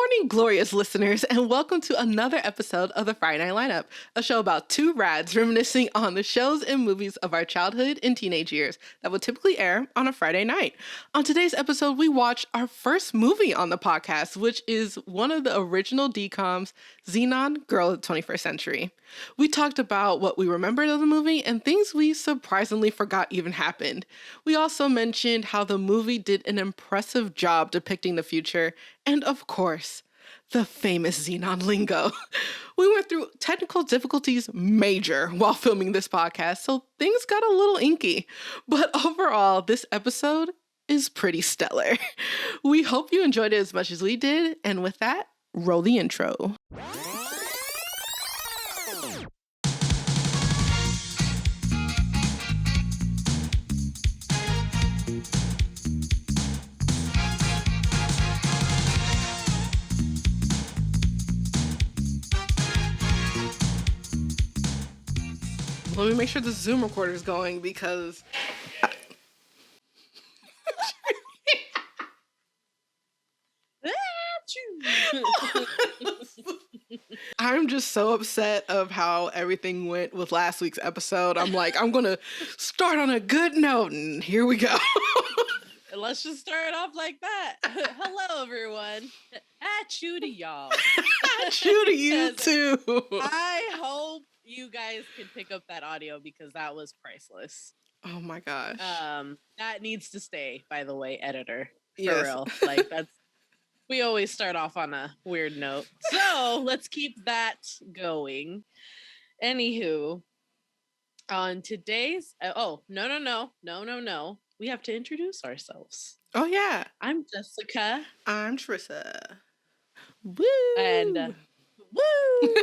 morning, glorious listeners, and welcome to another episode of the Friday Night Lineup, a show about two rads reminiscing on the shows and movies of our childhood and teenage years that would typically air on a Friday night. On today's episode, we watched our first movie on the podcast, which is one of the original DCOMs, Zenon, Girl of the 21st Century. We talked about what we remembered of the movie and things we surprisingly forgot even happened. We also mentioned how the movie did an impressive job depicting the future, and of course, the famous Zenon lingo. We went through technical difficulties major while filming this podcast, so things got a little inky. But overall, this episode is pretty stellar. We hope you enjoyed it as much as we did, and with that, roll the intro. Let me make sure the Zoom recorder is going because I'm just so upset of how everything went with last week's episode. I'm like, I'm going to start on a good note, and here we go. Let's just start off like that. Hello, everyone. At you to y'all. At you to you, too. I hope you guys can pick up that audio because that was priceless. Oh, my gosh. That needs to stay, by the way, editor. For Yes. real. Like, we always start off on a weird note. So, let's keep that going. Anywho, on today's... no. We have to introduce ourselves. Oh, yeah. I'm Jessica. I'm Trissa. Woo! And woo!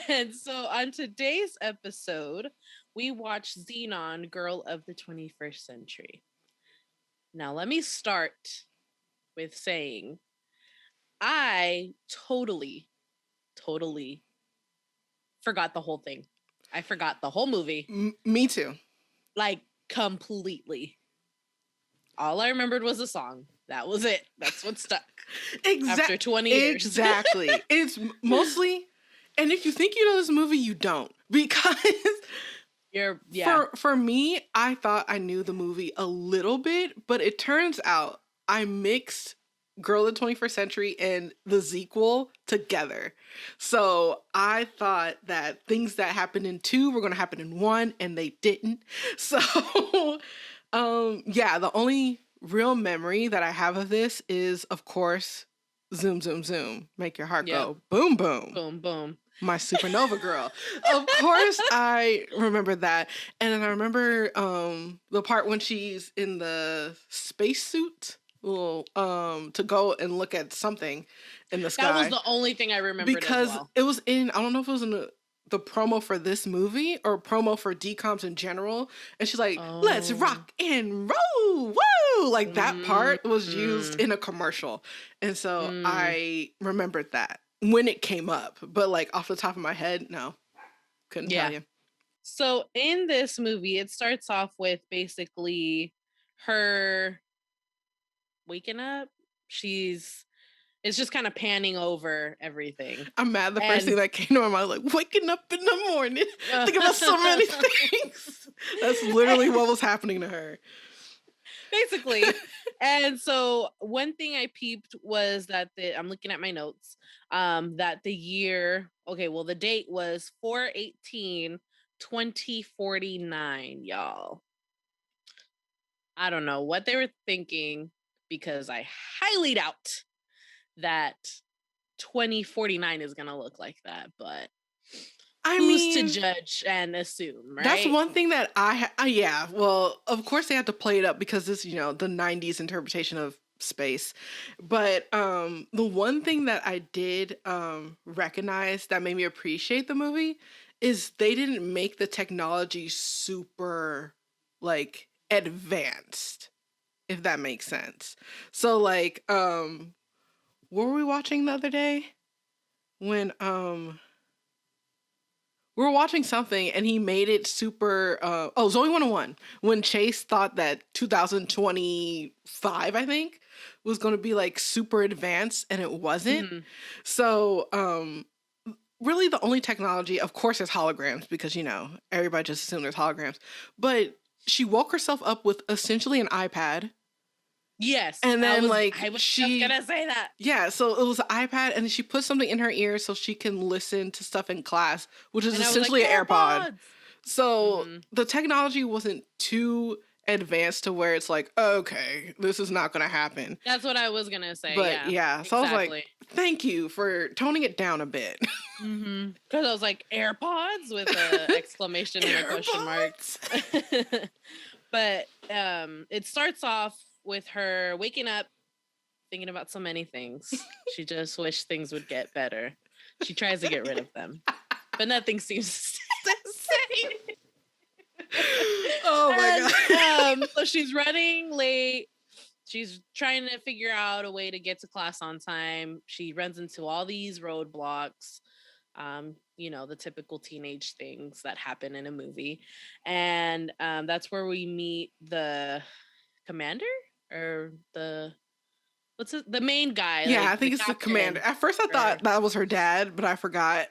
And so on today's episode, we watched Zenon, Girl of the 21st Century. Now, let me start with saying I totally forgot the whole thing. I forgot the whole movie. Me too. Like, completely. All I remembered was a song. That was it. That's what stuck. After 20 years. Exactly. It's mostly... And if you think you know this movie, you don't. Because for me, I thought I knew the movie a little bit, but it turns out I mixed Girl of the 21st Century and the sequel together. So I thought that things that happened in 2 were going to happen in 1, and they didn't. So, the only real memory that I have of this is, of course, zoom, zoom, zoom. Make your heart go boom, boom. Boom, boom. My supernova girl. Of course, I remember that. And then I remember the part when she's in the spacesuit to go and look at something in the sky. That was the only thing I remembered because as well. it was in, I don't know if it was in the promo for this movie or promo for DCOMs in general. And she's like, let's rock and roll, woo! Like that part was used in a commercial. And so I remembered that when it came up, but like off the top of my head, no, couldn't tell you. So in this movie, it starts off with basically her waking up. It's just kind of panning over everything. I'm mad. The first thing that came to my mind, like waking up in the morning, think about so many things. That's literally what was happening to her. Basically. And so one thing I peeped was that I'm looking at my notes, that the date was 4/18/2049, y'all. I don't know what they were thinking because I highly doubt that 2049 is going to look like that, but who's to judge and assume, right? That's one thing that well, of course they have to play it up because this, the 90s interpretation of space. But the one thing that I did recognize that made me appreciate the movie is they didn't make the technology super, like, advanced, if that makes sense. So, like, what were we watching the other day? When, we were watching something and he made it super, Zoe 101. When Chase thought that 2025, I think, was going to be like super advanced, and it wasn't. Mhm. So, really the only technology, of course, is holograms, because, everybody just assumed there's holograms. But she woke herself up with essentially an iPad. Yes. And then, I was just gonna say that. Yeah, so it was an iPad, and then she put something in her ear so she can listen to stuff in class, which is And I was like, essentially an AirPod. AirPods. So Mhm. the technology wasn't too advanced to where it's like, okay, this is not going to happen. That's what I was gonna say. But yeah, so I was like, thank you for toning it down a bit. Because I was like, AirPods with an exclamation and a question mark. But it starts off with her waking up, thinking about so many things. She just wished things would get better. She tries to get rid of them, but nothing seems to stay. Oh my God. So she's running late. She's trying to figure out a way to get to class on time. She runs into all these roadblocks. The typical teenage things that happen in a movie. And that's where we meet the commander, or the main guy. Yeah, I think it's the commander. At first I thought that was her dad, but I forgot.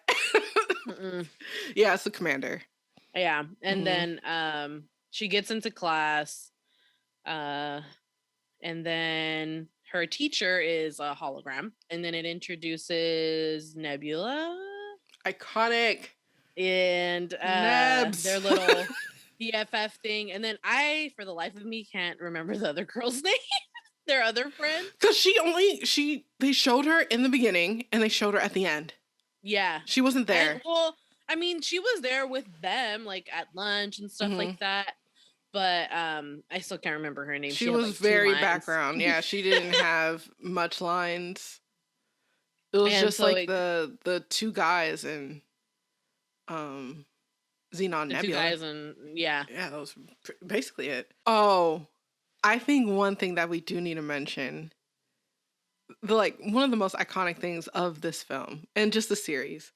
Yeah, it's the commander. Yeah. And then she gets into class, and then her teacher is a hologram, and then it introduces Nebula. Iconic. And Nebs. their little BFF thing. And then I, for the life of me, can't remember the other girl's name. Their other friend. Because they showed her in the beginning and they showed her at the end. Yeah. She wasn't there. And, she was there with them, like at lunch and stuff like that. But I still can't remember her name. She was had, very background. Yeah, she didn't have much lines. It was just like the two guys and Zenon Nebula. 2 guys and yeah, that was basically it. Oh, I think one thing that we do need to mention, one of the most iconic things of this film and just the series,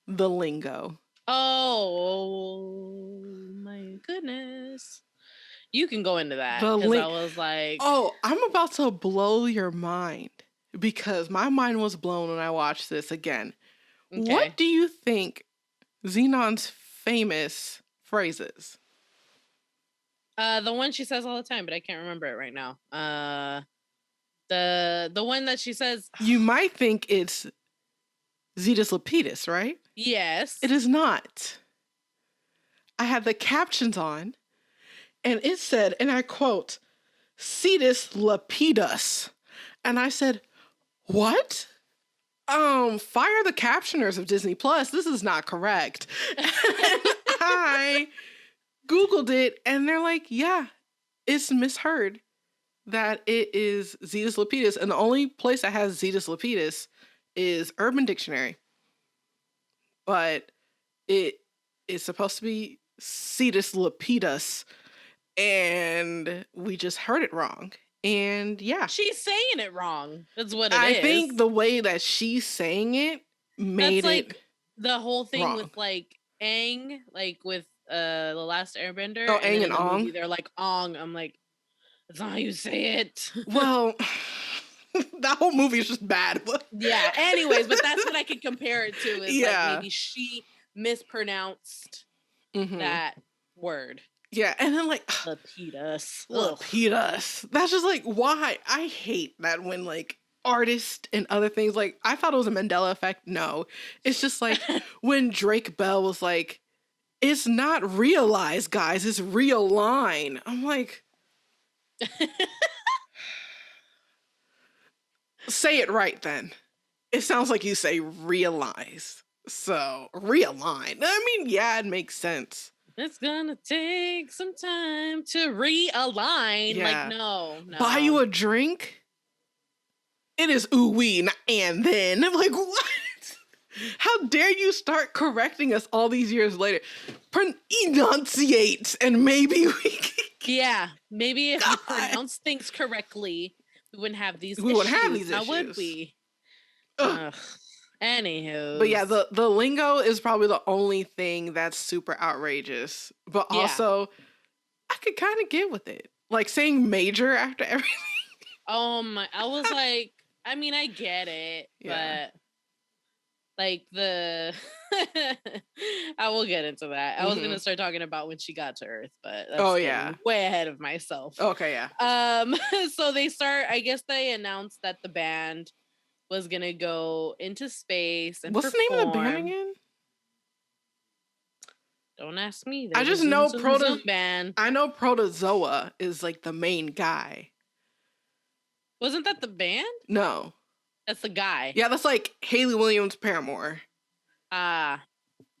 the lingo. Oh my goodness. You can go into that, because I was like, oh, I'm about to blow your mind, because my mind was blown when I watched this again. Okay. What do you think Zenon's famous phrases? The one she says all the time, but I can't remember it right now. The one that she says. You might think it's Zetus Lupeedus, right? Yes. It is not. I had the captions on, and it said, and I quote, Cetus Lupeedus. And I said, what? Fire the captioners of Disney Plus. This is not correct. And I Googled it, and they're like, yeah, it's misheard that it is Zetus Lupeedus. And the only place that has Zetus Lupeedus is Urban Dictionary. But it is supposed to be Cetus Lupeedus, and we just heard it wrong. And yeah, she's saying it wrong. That's what it is. I think the way that she's saying it made it the whole thing wrong. With Aang, with the Last Airbender. Oh, Aang and Ong. Movie, they're like Ong. I'm like, that's not how you say it. Well, that whole movie is just bad. Yeah. Anyways, but that's what I could compare it to. Is maybe she mispronounced that word. Yeah, and then Lupeedus. That's just why I hate that when artists and other things, I thought it was a Mandela effect. No, it's just when Drake Bell was like, it's not realized, guys, it's real line. I'm like, say it right then. It sounds like you say realize. So realign. I mean, yeah, it makes sense. It's gonna take some time to realign. Yeah. No. Buy you a drink? It is ooh-wee, not and then. I'm like, what? How dare you start correcting us all these years later? Enunciate, and maybe we can... Yeah, maybe if you pronounce things correctly, we wouldn't have these issues. We wouldn't have these issues. How would we? Ugh. Anywho. But yeah, the lingo is probably the only thing that's super outrageous. But also, I could kind of get with it. Saying major after everything. I was like, I mean, I get it, but like I will get into that. I was gonna start talking about when she got to Earth, but that's getting way ahead of myself. Okay, yeah. So I guess they announced that the band was gonna go into space and what's the name of the band again? Don't ask me. I just know band. I know Protozoa is like the main guy. Wasn't that the band? No. That's the guy. Yeah, that's like Haley Williams Paramore.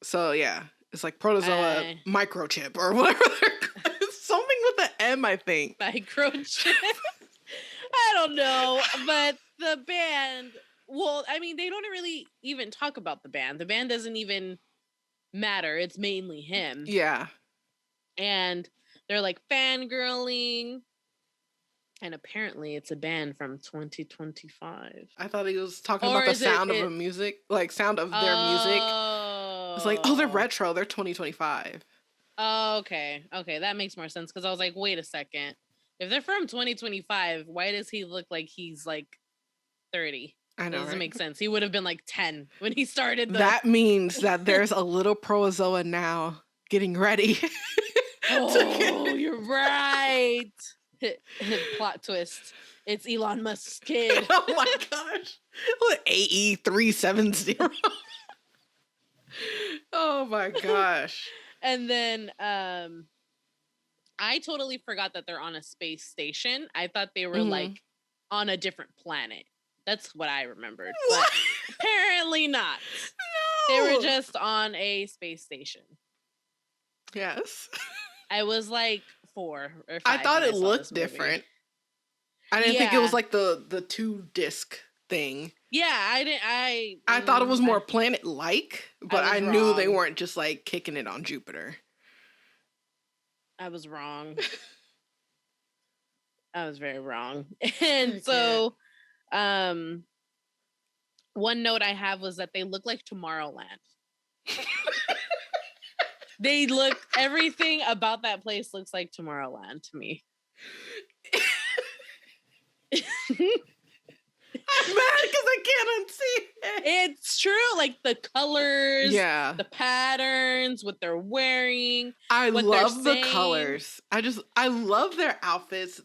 So yeah, it's like Protozoa Microchip or whatever. It's something with an M, I think. Microchip. I don't know, but the band. Well, I mean, they don't really even talk about the band. The band doesn't even matter. It's mainly him. Yeah. And they're like fangirling. And apparently it's a band from 2025. I thought he was talking about the sound of the music, like sound of their music. It's like, oh, they're retro. They're 2025. Oh, okay. Okay, that makes more sense because I was like, wait a second. If they're from 2025, why does he look like he's like 30? I know, That doesn't make sense. He would have been like 10 when he started. That means that there's a little Protozoa now getting ready. You're right. Plot twist. It's Elon Musk's kid. Oh my gosh. AE 370. Oh my gosh. And then I totally forgot that they're on a space station. I thought they were like on a different planet. That's what I remembered. What? But apparently not. No. They were just on a space station. Yes. I was like 4 or 5. I thought it looked different. I didn't think it was like the 2-disc thing. Yeah, I thought it was more planet-like, but I knew they weren't just like kicking it on Jupiter. I was wrong. I was very wrong. And so one note I have was that they look like Tomorrowland. Everything about that place looks like Tomorrowland to me. I'm mad because I can't unsee it. It's true. Like the colors, the patterns, what they're wearing. I love the colors. I love their outfits.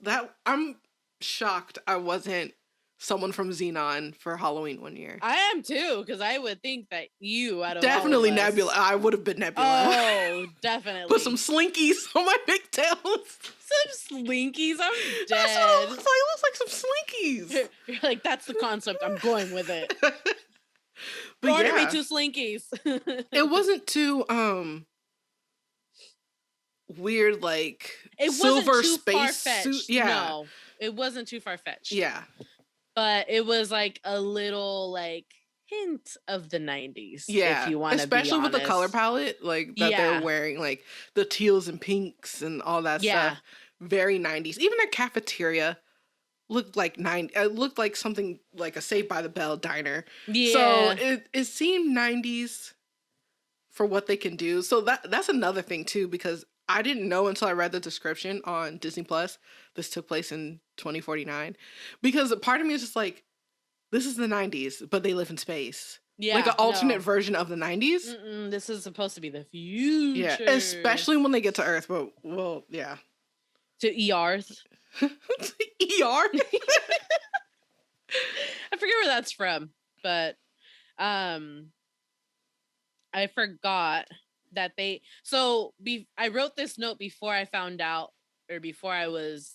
I'm shocked I wasn't someone from Zenon for Halloween one year. I am too, because I would think that you out of definitely all of us, Nebula. I would have been Nebula. Oh, definitely. Put some slinkies on my pigtails. Some slinkies? I'm dead. That's what it looks like. It looks like some slinkies. You're like, that's the concept. I'm going with it. But order me 2 slinkies. It wasn't too weird, like it silver wasn't too space suit. Yeah. No, it wasn't too far-fetched. Yeah. But it was like a little like hint of the 90s. Yeah. If you want to especially with the color palette, like that they're wearing, like the teals and pinks and all that stuff. Very 90s. Even their cafeteria looked like it looked like something like a Saved by the Bell diner. Yeah. So it seemed 90s for what they can do. So that's another thing too, because I didn't know until I read the description on Disney Plus this took place in 2049. Because a part of me is just like, this is the 90s, but they live in space. Yeah, like an alternate version of the 90s. This is supposed to be the future. Yeah, especially when they get to Earth. But well, yeah. To ERs. ER. I forget where that's from, but I forgot that I wrote this note before I found out, or before I was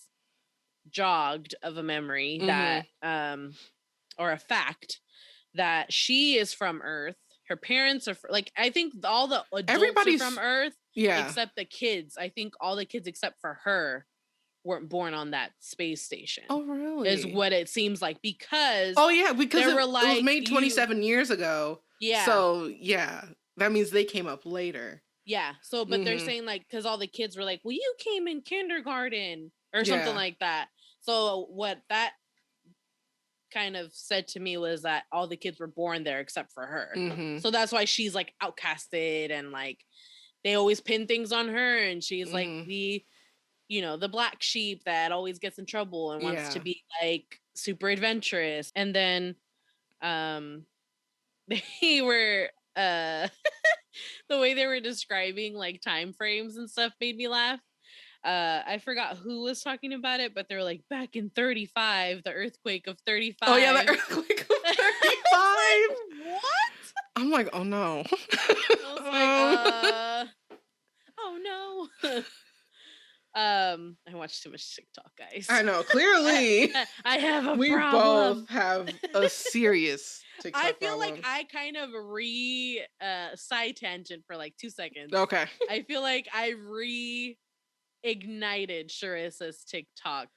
jogged of a memory that or a fact that she is from Earth. Her parents are like, I think all the adults are from Earth, except the kids. I think all the kids except for her weren't born on that space station. Oh, really? Is what it seems like, because because it was made 27 years ago. Yeah. So yeah, that means they came up later. Yeah. So, but they're saying like, because all the kids were like, well, you came in kindergarten or something like that. So what that kind of said to me was that all the kids were born there except for her. So that's why she's like outcasted, and like they always pin things on her, and she's like the black sheep that always gets in trouble and wants to be like super adventurous. And then they were the way they were describing like time frames and stuff made me laugh. I forgot who was talking about it, but they were like, back in 35, the earthquake of 35. Oh yeah, the earthquake of 35. Like, what? I'm like, oh no. I was like, oh no. I watched too much TikTok, guys. I know, clearly. I have a we problem. both have a serious TikTok I feel problem. like I kind of side tangent for like 2 seconds. Okay. I feel like I reignited Sharissa's TikTok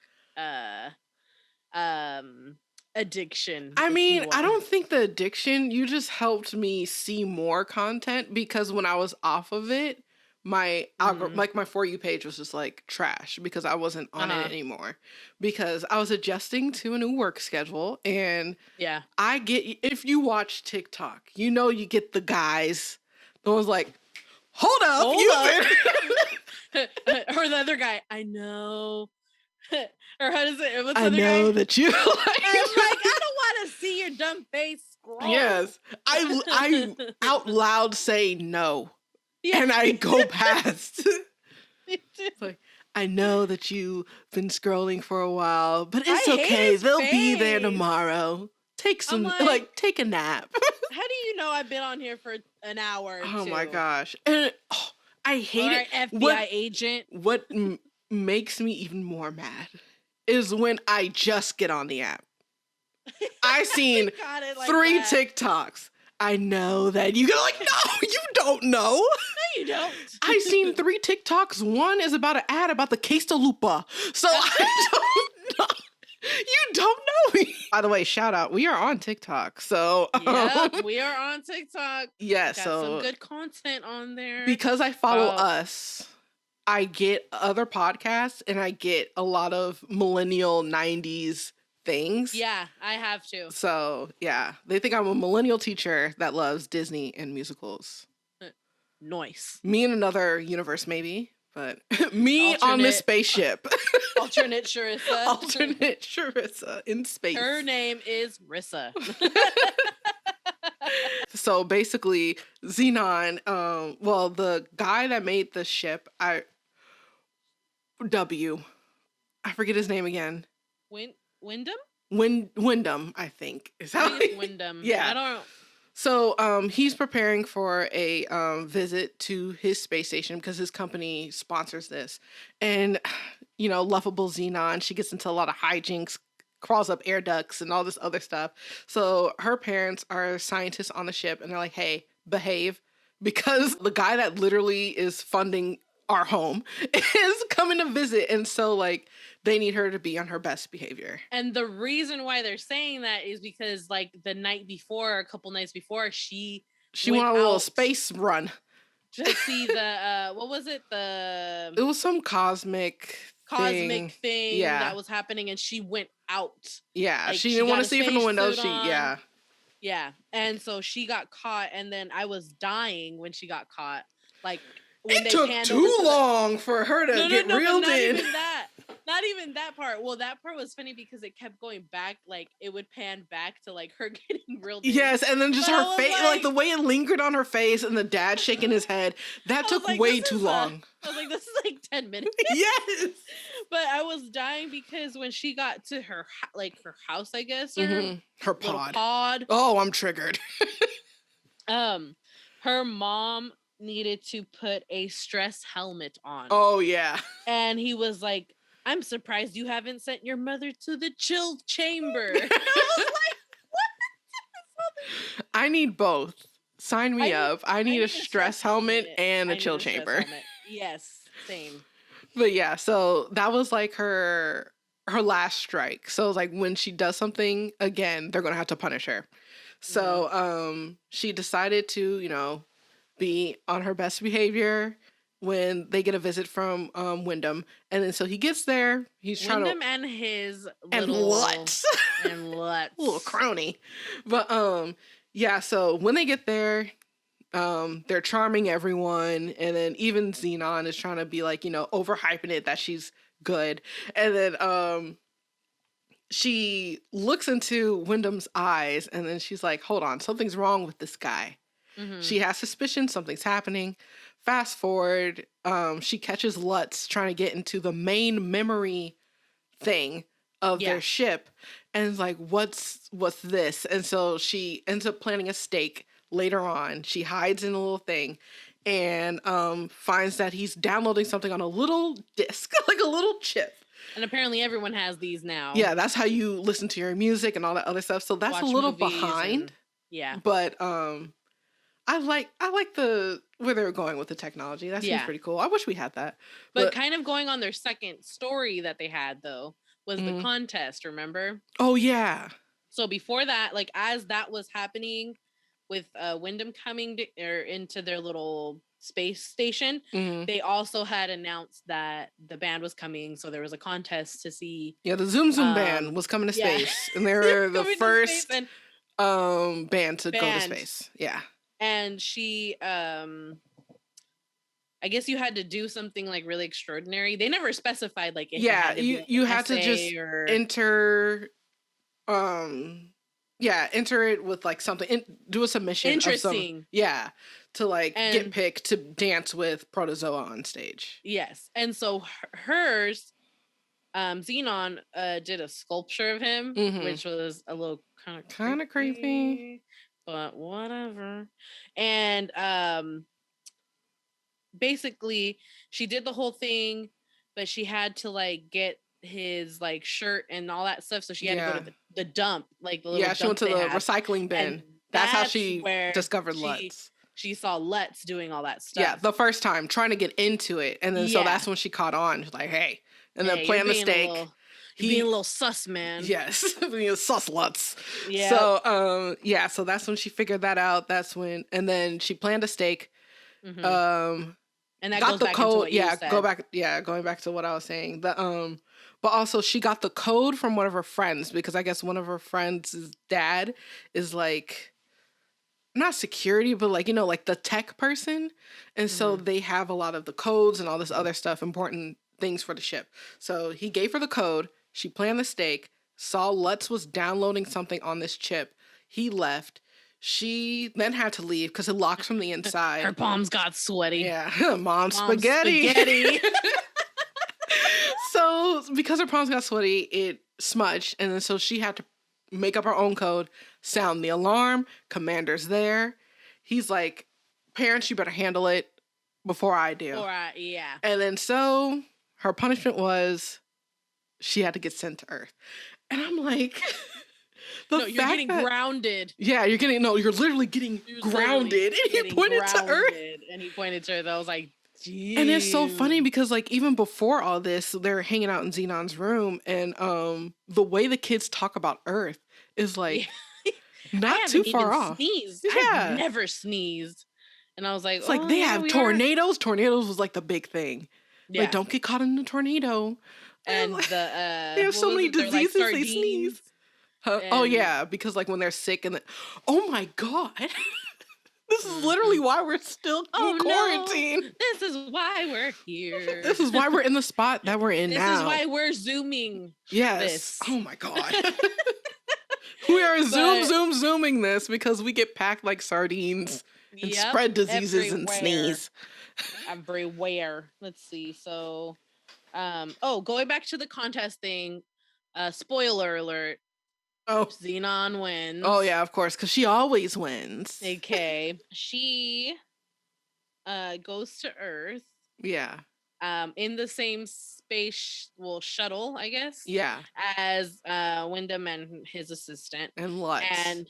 addiction. I if you mean, I will. don't think the addiction, you just helped me see more content, because when I was off of it, my like my For You page was just like trash because I wasn't on it anymore, because I was adjusting to a new work schedule. And yeah, I get, if you watch TikTok, you know, you get the guys, the ones like, hold up. Or the other guy, I know. Or how does it? What's the I other know guy? that you like. I'm like, I don't want to see your dumb face scroll. Yes, I out loud say no, Yeah. and I go past. It's like, I know that you've been scrolling for a while, but it's okay. They'll be there tomorrow. Take some, take a nap. How do you know I've been on here for an hour? Oh my gosh. And I hate it. FBI agent. What makes me even more mad is when I just get on the app. I seen 3 TikToks. I know that you go like, no, you don't know. No, you don't. I seen 3 TikToks. One is about an ad about the quesalupa. So I don't know. You don't know me. By the way, shout out. We are on TikTok. So yeah, we are on TikTok. Yeah, got so some good content on there. Because I follow us, I get other podcasts and I get a lot of millennial 90s things. Yeah, I have to. So yeah, they think I'm a millennial teacher that loves Disney and musicals. Nice. Me in another universe, maybe. But me on this spaceship. Alternate Sharissa. Alternate Sharissa in space. Her name is Rissa. So basically, Zenon, well, the guy that made the ship, I forget his name again. Wyndham? Wyndham, I think. Is how it's Wyndham. Yeah. I don't know. So he's preparing for a visit to his space station because his company sponsors this. And, you know, lovable Zenon, she gets into a lot of hijinks, crawls up air ducts and all this other stuff. So her parents are scientists on the ship and they're like, hey, behave. Because the guy that literally is funding our home is coming to visit. And so, like, they need her to be on her best behavior. And the reason why they're saying that is because, like, the night before, a couple nights before, she went on a little space run to see the what was it? It was some cosmic thing that was happening, and she went out. Yeah, like, she didn't want to see from the window. Yeah, and so she got caught, and then I was dying when she got caught. Like, when it took too long for her to get reeled in. Not even that part. Well, that part was funny because it kept going back. Like, it would pan back to, like, her getting reeled in. Yes, and then just her face, like the way it lingered on her face and the dad shaking his head. That took way too long. I was like, this is like 10 minutes. Yes. But I was dying because when she got to her house, I guess, or her pod. Oh, I'm triggered. Her mom needed to put a stress helmet on. Oh, yeah. And he was like, I'm surprised you haven't sent your mother to the chill chamber. I was like, what? I need both. Sign me up. I need a stress helmet and a chill chamber. Yes, same. But yeah, so that was like her last strike. So it was like when she does something again, they're gonna have to punish her. So she decided to, you know, be on her best behavior when they get a visit from Wyndham. And then so he gets there, he's trying to... Wyndham and his Lutz. And Lutz. Little crony. But yeah, so when they get there, they're charming everyone. And then even Zenon is trying to be like, you know, overhyping it that she's good. And then she looks into Wyndham's eyes, and then she's like, hold on, something's wrong with this guy. Mm-hmm. She has suspicion something's happening. Fast forward, she catches Lutz trying to get into the main memory thing of their ship, and is like, what's this? And so she ends up planning a stake later on. She hides in a little thing and finds that he's downloading something on a little disc, like a little chip. And apparently everyone has these now. Yeah, that's how you listen to your music and all that other stuff. So that's a little behind. But I like the where they're going with the technology. That seems pretty cool. I wish we had that. But kind of going on their second story that they had though was the contest, remember? Oh yeah. So before that, like as that was happening with Wyndham coming into their little space station, they also had announced that the band was coming, so there was a contest to see. Yeah, the Zoom band was coming to space, and they were the first band to go to space. Yeah, and she, I guess you had to do something like really extraordinary. They never specified like if you had to just enter. Enter it with like something. Do a submission. Interesting. To like get picked to dance with Protozoa on stage. Yes, and so hers, Zenon did a sculpture of him, which was a little kind of creepy, but whatever. And basically, she did the whole thing, but she had to like get his like shirt and all that stuff, so she had to go to the dump, like the little she went to the recycling bin. And that's how she discovered Lutz. She saw Lutz doing all that stuff. Yeah, the first time trying to get into it, and then so that's when she caught on. She's like, "Hey," and then planned the mistake. You're being a little sus, man. Yes, being a sus Lutz. Yeah. So so that's when she figured that out. That's when, and then she planned a stake. And that got goes the back code. Into what you said. Going back to what I was saying. But also she got the code from one of her friends, because I guess one of her friends' dad is like, not security, but like, like the tech person. And so they have a lot of the codes and all this other stuff, important things for the ship. So he gave her the code. She planned the stake, saw Lutz was downloading something on this chip. He left. She then had to leave because it locks from the inside. Her palms got sweaty. Yeah. Mom spaghetti. So because her palms got sweaty, it smudged. And then so she had to make up her own code, sound the alarm. Commander's there. He's like, parents, you better handle it before I do. And then so her punishment was she had to get sent to Earth. And I'm like... you're getting grounded. Yeah, you're literally getting grounded. And he pointed to Earth. And he pointed to Earth. I was like, geez. And it's so funny because like even before all this, they're hanging out in Zenon's room, and the way the kids talk about Earth is like not too far off. Sneezed. Yeah. I've never sneezed. And I was like, it's like they have tornadoes. Tornadoes was like the big thing. Yeah. Like, don't get caught in a tornado. And they have so many diseases they sneeze. Oh yeah, because like when they're sick and oh my god, this is literally why we're still in quarantine. No. This is why we're here. This is why we're in the spot that we're in now. This is why we're zooming. Yes. This. Oh my god. We are zooming this because we get packed like sardines and spread diseases and sneeze. Everywhere. Let's see. So, going back to the contest thing. Spoiler alert. Oh, Zenon wins. Oh yeah, of course, because she always wins. Okay, she goes to Earth. Yeah. In the same space, shuttle, I guess. Yeah. As Wyndham and his assistant and Lutz. And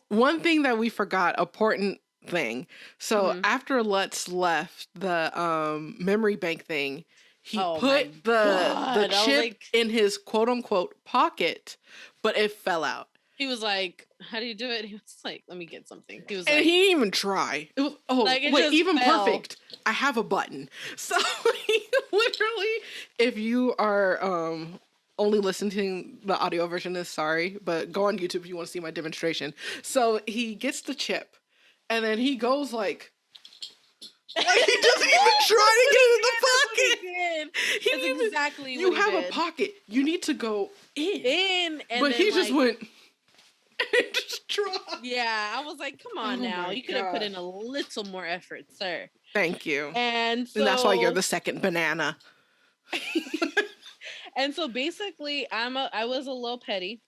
one thing that we forgot, important thing. So after Lutz left the memory bank thing, he put the chip in his quote unquote pocket, but it fell out. He was like, "How do you do it?" He was like, "Let me get something." He was and he didn't even try. It was even fell. Perfect. I have a button. So literally, if you are only listening to the audio version, is sorry, but go on YouTube if you want to see my demonstration. So he gets the chip, and then he goes like Like, he doesn't even try to get in the pocket. He did. That's exactly what you he have did. a pocket. You need to go in. And but then, he just went and just dropped. Yeah, I was like, come on now. You could have put in a little more effort, sir. Thank you. And that's why you're the second banana. And so basically, I was a little petty.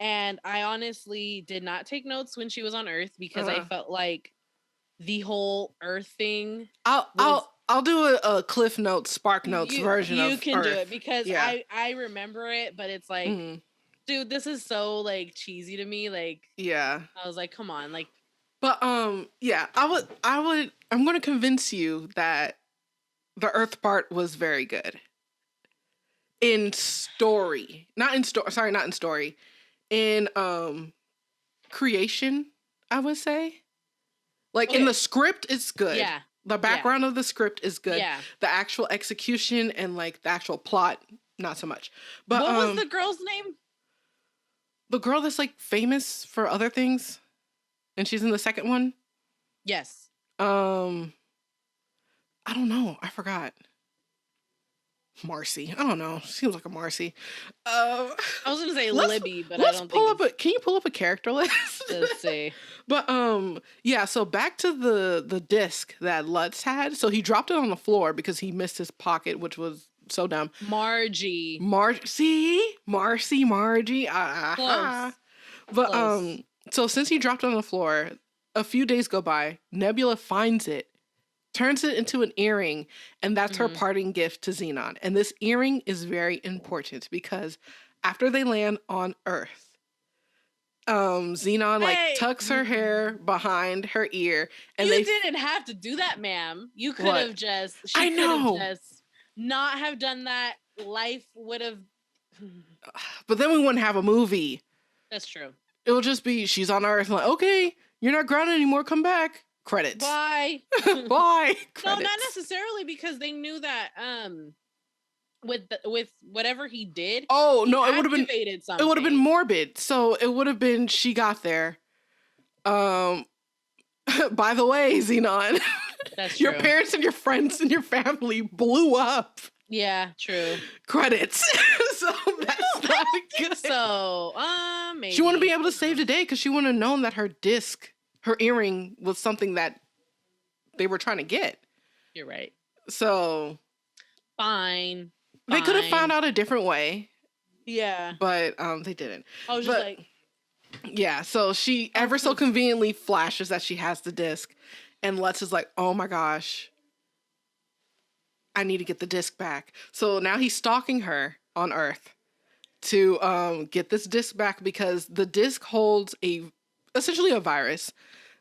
And I honestly did not take notes when she was on Earth because I felt like the whole Earth thing. I'll do a Cliff Notes, Spark Notes version of Earth. You can do it because I remember it, but it's like, dude, this is so like cheesy to me. Like, I was like, come on, like. But I'm going to convince you that the Earth part was very good in story, not in story. In creation, I would say. Like, in the script, it's good. Yeah. The background of the script is good. Yeah. The actual execution and, like, the actual plot, not so much. But what was the girl's name? The girl that's, like, famous for other things. And she's in the second one? Yes. I don't know. I forgot. Marcy. I don't know. Seems like a Marcy. I was gonna say Libby, but I don't think. Can you pull up a character list? Let's see. But so back to the disc that Lutz had. So he dropped it on the floor because he missed his pocket, which was so dumb. Margie. See, Marcy, Margie. Close. But Close. So since he dropped it on the floor, a few days go by. Nebula finds it, turns it into an earring, and that's her parting gift to Zenon. And this earring is very important because after they land on Earth, Zenon tucks her hair behind her ear, and you didn't have to do that, ma'am. You could have just. I know. Just not have done that. Life would have. But then we wouldn't have a movie. That's true. It will just be she's on Earth, like, okay, you're not grounded anymore. Come back. Credits. Bye. Bye. Credits. No, not necessarily, because they knew that with whatever he did. Oh no, it would have been something. It would have been morbid. So it would have been she got there. By the way, Zenon, that's true. Your parents and your friends and your family blew up. Yeah, true. Credits. So that's not good. So maybe she wouldn't be able to save the day because she wouldn't have known that her earring was something that they were trying to get. You're right. So fine. They could have found out a different way. Yeah. But they didn't. I was just like. Yeah, so she ever so conveniently flashes that she has the disc, and Lutz is like, oh my gosh, I need to get the disc back. So now he's stalking her on Earth to get this disc back because the disc holds essentially a virus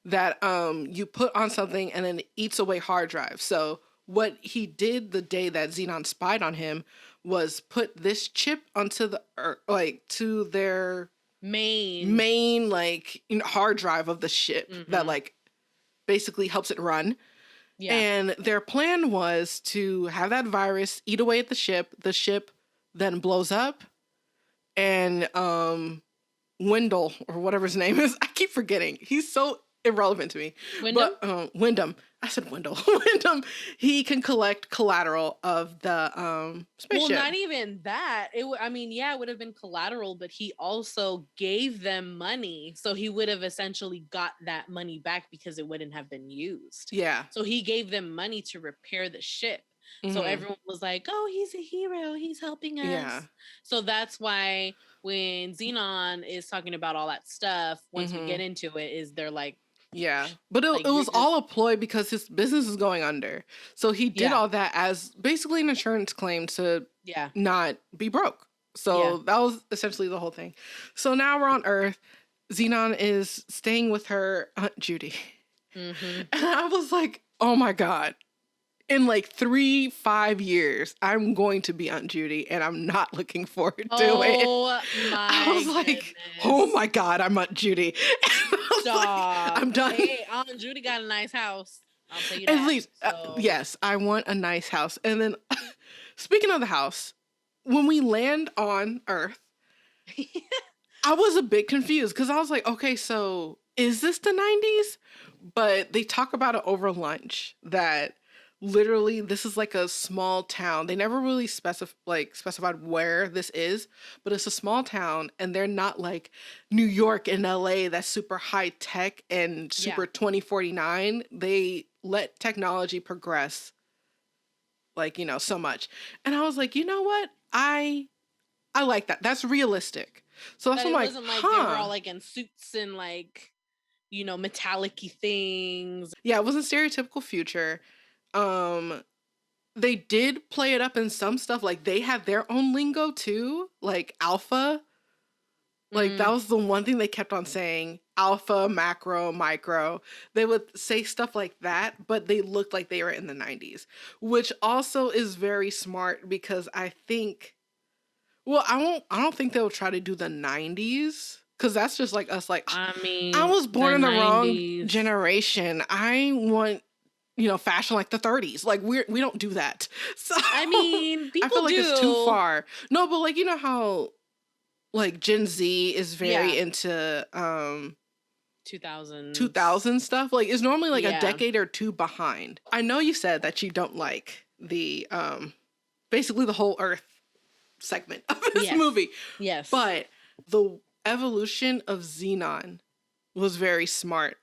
that you put on something and then it eats away hard drives. So what he did the day that Zenon spied on him was put this chip onto to their main hard drive of the ship that basically helps it run. Yeah. And their plan was to have that virus eat away at the ship. The ship then blows up, and Wendell, or whatever his name is, I keep forgetting. He's so irrelevant to me. Wyndham? But Wyndham. I said Wendell. Wyndham. He can collect collateral of the spaceship. Well, not even that. It would have been collateral, but he also gave them money. So he would have essentially got that money back because it wouldn't have been used. Yeah. So he gave them money to repair the ship. So everyone was like, oh, he's a hero. He's helping us. Yeah. So that's why when Zenon is talking about all that stuff, once we get into it, is they're like, yeah, but it was all a ploy because his business is going under. So he did all that as basically an insurance claim to not be broke. So that was essentially the whole thing. So now we're on Earth. Zenon is staying with her Aunt Judy. And I was like, oh my God. In 3-5 years, I'm going to be Aunt Judy, and I'm not looking forward to it. I was like, oh my God, I'm Aunt Judy. I'm done. Hey, Aunt Judy got a nice house. I'll tell you that. At least, yes, I want a nice house. And then, speaking of the house, when we land on Earth, I was a bit confused because I was like, okay, so is this the 90s? But they talk about it over lunch that literally this is like a small town. They never really specified where this is, but it's a small town and they're not like New York and LA that's super high tech and super 2049. They let technology progress like, so much. And I was like, you know what? I like that. That's realistic. So that's But what it I'm wasn't like, like they were all like in suits and like, metallic-y things. Yeah, it wasn't stereotypical future. They did play it up in some stuff. Like they had their own lingo too, like alpha. Like that was the one thing they kept on saying. Alpha, macro, micro. They would say stuff like that, but they looked like they were in the 90s, which also is very smart because I think, well, I don't think they'll try to do the 90s because that's just like us. Like, I mean, I was born in the 90s. wrong generation. I want, fashion like the 30s. Like we don't do that. So I mean, people I feel like do. it's too far. No, but like how like Gen Z is very into 2000 stuff. Like it's normally like a decade or two behind. I know you said that you don't like the basically the whole Earth segment of this movie. Yes. But the evolution of Zenon was very smart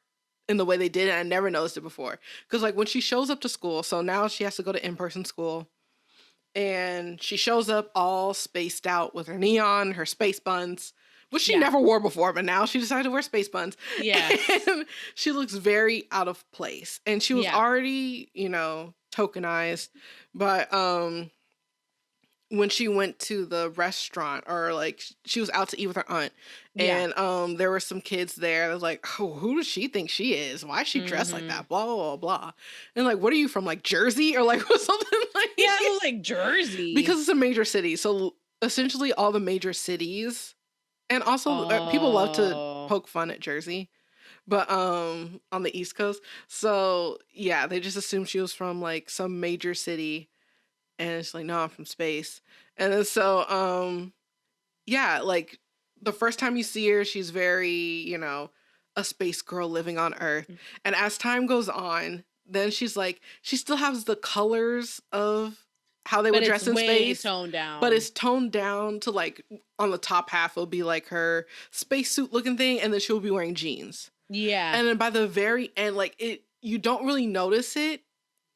in the way they did it. I never noticed it before. Because like when she shows up to school, so now she has to go to in-person school. And she shows up all spaced out with her neon, her space buns, which she never wore before, but now she decided to wear space buns. Yeah. And she looks very out of place. And she was already, tokenized. But when she went to the restaurant or like she was out to eat with her aunt and there were some kids there that was like, oh, who does she think she is? Why is she dressed like that? Blah, blah, blah, blah. And like, what are you from, like Jersey or like something like yeah, it was like Jersey. Because it's a major city. So essentially all the major cities and also people love to poke fun at Jersey. But on the East Coast. So yeah, they just assumed she was from like some major city. And it's like, no, I'm from space. And then so, yeah, like the first time you see her, she's very, a space girl living on Earth. And as time goes on, then she's like, she still has the colors of how they would dress in space. Toned down. But it's toned down to like, on the top half will be like her spacesuit looking thing. And then she'll be wearing jeans. Yeah. And then by the very end, like you don't really notice it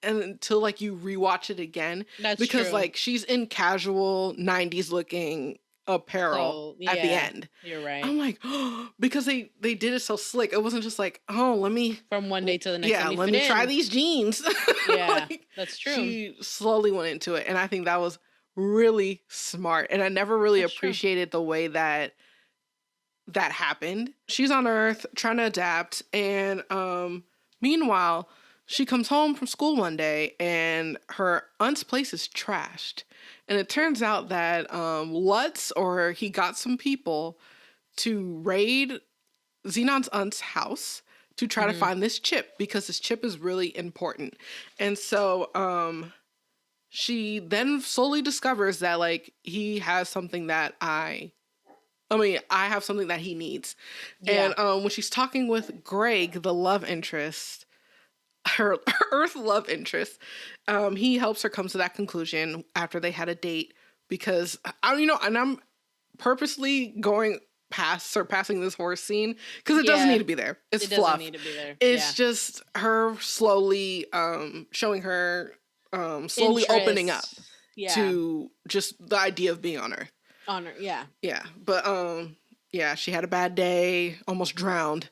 until like you rewatch it again. That's because true. like she's in casual 90s looking apparel at the end. You're right. I'm like, oh, because they did it so slick. It wasn't just like, oh, let me from one day to the next. Yeah, let me try these jeans. Yeah, like, that's true. She slowly went into it, and I think that was really smart. And I never really appreciated the way that happened. She's on Earth trying to adapt, and meanwhile, she comes home from school one day and her aunt's place is trashed. And it turns out that Lutz, or he got some people to raid Zenon's aunt's house to try to find this chip because this chip is really important. And so she then slowly discovers that like he has something that I have something that he needs. Yeah. And when she's talking with Greg, the love interest, her Earth love interest, he helps her come to that conclusion after they had a date because and I'm purposely going surpassing this horse scene because it doesn't need to be there. It's fluff. Doesn't need to be there. It's just her slowly showing her slowly opening up to just the idea of being on Earth. On Earth, yeah. Yeah, but she had a bad day, almost drowned.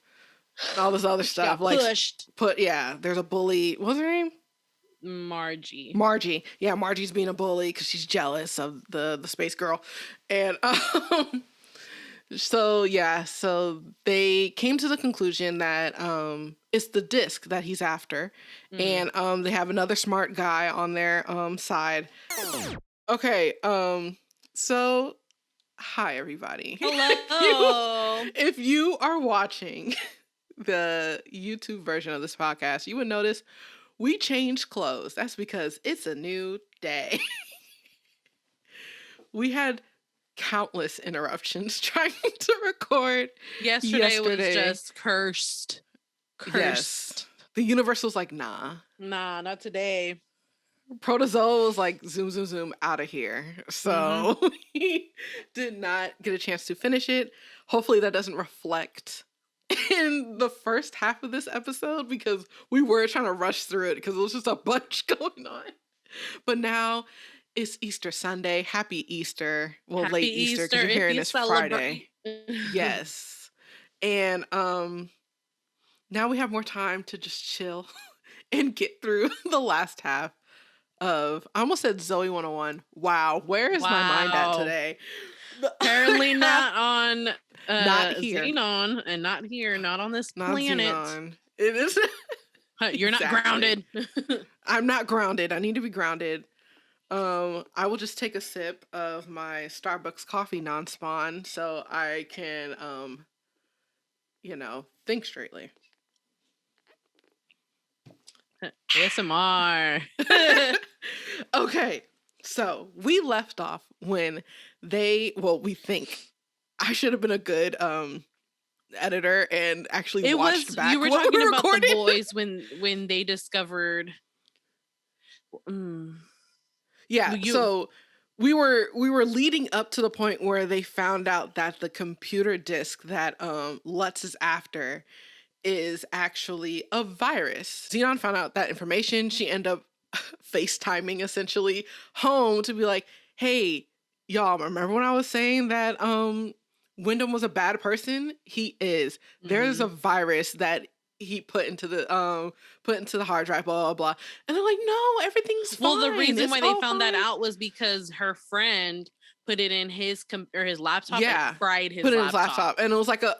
All this other stuff, got pushed. There's a bully. What's her name? Margie. Yeah, Margie's being a bully because she's jealous of the space girl, and so they came to the conclusion that it's the disc that he's after, and they have another smart guy on their side. Okay, so hi everybody. Hello. If you are watching the YouTube version of this podcast, you would notice we changed clothes. That's because it's a new day. We had countless interruptions trying to record. Yesterday was just cursed. Yes. The universe was like, nah. Nah, not today. Protozoa was like, zoom, zoom, zoom, out of here. So he did not get a chance to finish it. Hopefully that doesn't reflect in the first half of this episode, because we were trying to rush through it because it was just a bunch going on. But now it's Easter Sunday. Happy Easter. Well, Happy late Easter because you're hearing this Friday. Yes. And now we have more time to just chill and get through the last half of, I almost said Zoe 101. Wow, where is my mind at today? Apparently not on not here. Zenon, and not here, not on this planet. Zenon. It is. You're not grounded. I'm not grounded. I need to be grounded. I will just take a sip of my Starbucks coffee non-spawn so I can, think straightly. ASMR. Okay, so we left off when we think I should have been a good editor and actually watched back. You were what talking we about recorded. the boys when they discovered. Yeah, so we were leading up to the point where they found out that the computer disk that Lutz is after is actually a virus. Zenon found out that information. She ended up FaceTiming essentially home to be like, hey, y'all, remember when I was saying that Wyndham was a bad person? He is. There's a virus that he put into the hard drive, blah, blah, blah. And they're like, no, everything's fine. Well, the reason why they found that out was because her friend put it in his laptop and fried his laptop. And it was like a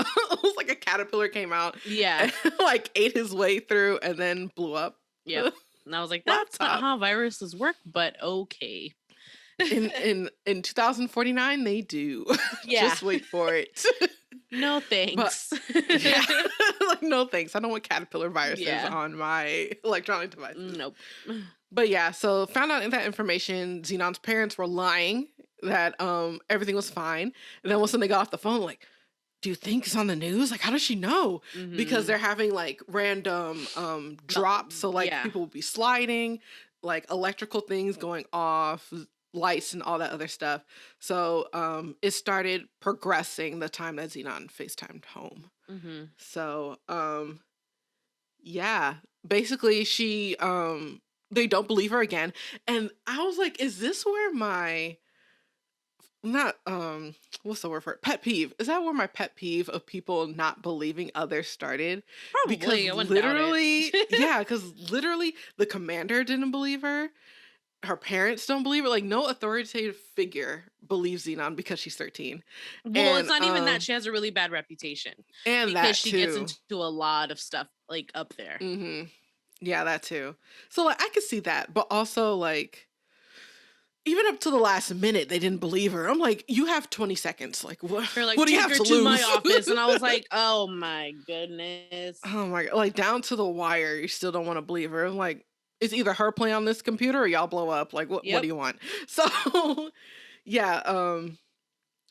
caterpillar came out. Yeah. And, like ate his way through and then blew up. Yep. And I was like, that's not how viruses work, but okay. In 2049 they do. Yeah. Just wait for it. No thanks. Like, no thanks. I don't want caterpillar viruses on my electronic devices. Nope. But yeah, so found out that information. Zenon's parents were lying that everything was fine. And then once they got off the phone, like, do you think it's on the news? Like, how does she know? Because they're having like random drops. So like people will be sliding, like electrical things going off, lights and all that other stuff. So it started progressing the time that Zenon FaceTimed home. So basically she they don't believe her again. And I was like, is this where my what's the word for it? Pet peeve. Is that where my pet peeve of people not believing others started? Probably. Because literally, because literally the commander didn't believe her. Her parents don't believe her. Like, no authoritative figure believes Zenon because she's 13. Well, it's not even that. She has a really bad reputation. And because that she too. gets into a lot of stuff like up there. Yeah, that too. So like I could see that, but also like even up to the last minute, they didn't believe her. I'm like, you have 20 seconds. Like, what? They're like, what do you have to lose? My office, and I was like, oh my goodness. Oh my god! Like down to the wire, you still don't want to believe her. I'm like, it's either her playing on this computer or y'all blow up. Like, what do you want? So,